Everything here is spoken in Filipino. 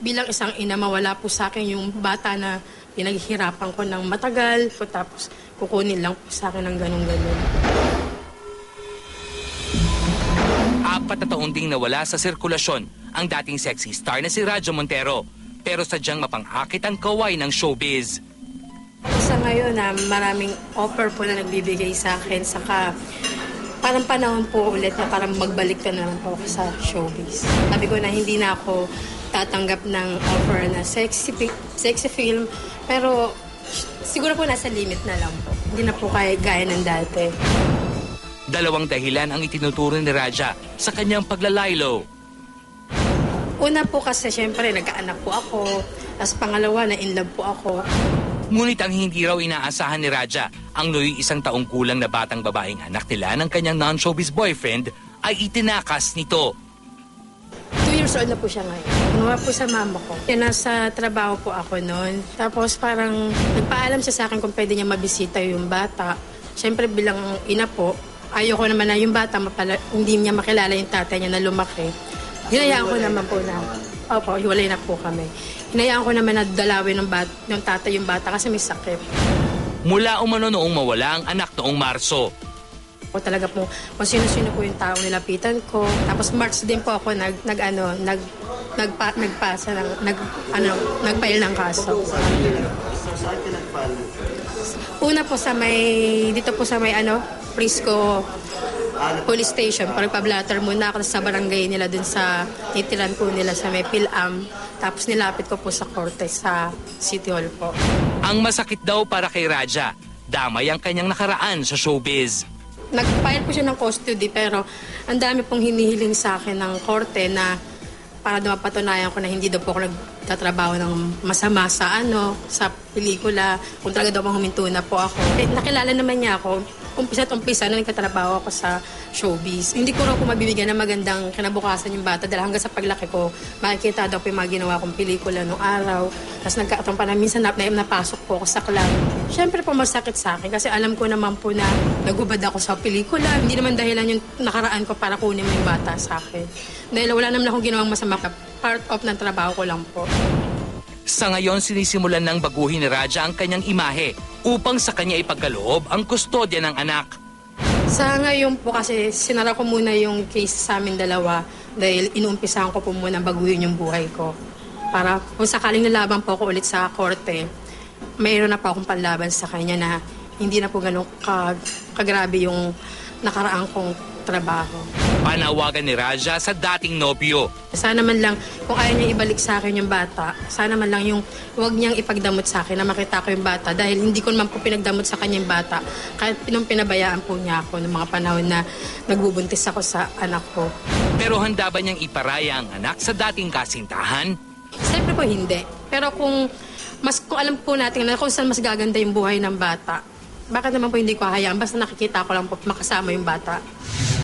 bilang isang ina, mawala po sa akin yung bata na pinaghihirapan ko ng matagal, tapos kukunin lang po sa akin ng ganun-ganun. 4 na taon ding nawala sa sirkulasyon ang dating sexy star na si Radja Montero, pero sadyang mapang-akit ang kaway ng showbiz. Sa ngayon maraming offer po na nagbibigay sa akin, saka parang panahon po ulit na parang magbalik ka na lang po ako sa showbiz. Sabi ko na hindi na ako tatanggap ng offer na sexy film, pero siguro po nasa limit na lang po. Hindi na po gaya ng dati. 2 dahilan ang itinuturo ni Radja sa kanyang paglalaylo. Una po kasi syempre nagkaanak po ako, tapos pangalawa na in love po ako. Ngunit ang hindi raw inaasahan ni Radja, ang 1 taong kulang na batang babaeng anak nila ng kanyang non-showbiz boyfriend ay itinakas nito. 2 years old na po siya ngayon. Kinuha po sa mama ko. Nasa trabaho po ako noon. Tapos parang nagpaalam siya sa akin kung pwede niya mabisita yung bata. Siyempre bilang ina po, ayoko naman na yung bata hindi niya makilala yung tatay niya na lumaki. Hinayaan ko naman po na, opo, hiwalay na po kami. Hinayaan ko naman na dalawin ng tatay yung bata kasi may sakit. Mula umano noong mawala ang anak noong Marso. O talaga po, kung sino-sino po yung taong nilapitan ko. Tapos March din po ako nagpail ng kaso. Saan pinagpalo? Una po dito po sa may Prisco Police Station. Pagpa-blatter muna ako sa barangay nila dun sa itiran po nila sa may Pilam. Tapos nilapit ko po sa korte sa City Hall po. Ang masakit daw para kay Radja, damay ang kanyang nakaraan sa showbiz. Nag-file po siya ng custody pero ang dami pong hinihiling sa akin ng korte na para daw mapatunayan ko na hindi daw po ako nagtatrabaho ng masama sa pelikula, kung talaga daw huminto na po ako. Nakilala naman niya ako, umpisa na nagtatrabaho ako sa showbiz. Hindi ko raw po mabibigyan ng magandang kinabukasan yung bata dahil hanggang sa paglaki ko, makikita daw po yung mga ginawa kong pelikula nung araw. Tapos nagkataon pa na minsan napasok po ako sa club. Siyempre po masakit sa akin kasi alam ko naman po na nagubad ako sa pelikula. Hindi naman dahilan yung nakaraan ko para kunin mo yung bata sa akin. Dahil wala naman akong ginawang masama, part of ng trabaho ko lang po. Sa ngayon, sinisimulan ng baguhin ni Radja ang kanyang imahe upang sa kanya ipagkaloob ang kustodya ng anak. Sa ngayon po kasi sinara ko muna yung case sa amin dalawa dahil inuumpisahan ko po muna baguhin yung buhay ko. Para kung sakaling nalaban po ako ulit sa korte, mayroon na po akong panlaban sa kanya na hindi na po ganun kagrabe yung nakaraan kong trabaho. Panawagan ni Radja sa dating nobyo. Sana man lang, kung ayaw niya ibalik sa akin yung bata, sana man lang yung huwag niyang ipagdamot sa akin na makita ko yung bata dahil hindi ko naman po pinagdamot sa kanya yung bata. Kahit pinabayaan po niya ako ng mga panahon na nagbubuntis ako sa anak ko. Pero handa ba niyang iparaya ang anak sa dating kasintahan? Siyempre po hindi. Pero kung alam po natin na kung saan mas gaganda yung buhay ng bata, bakit naman po hindi ko hahayaan? Basta nakikita ko lang po makasama yung bata.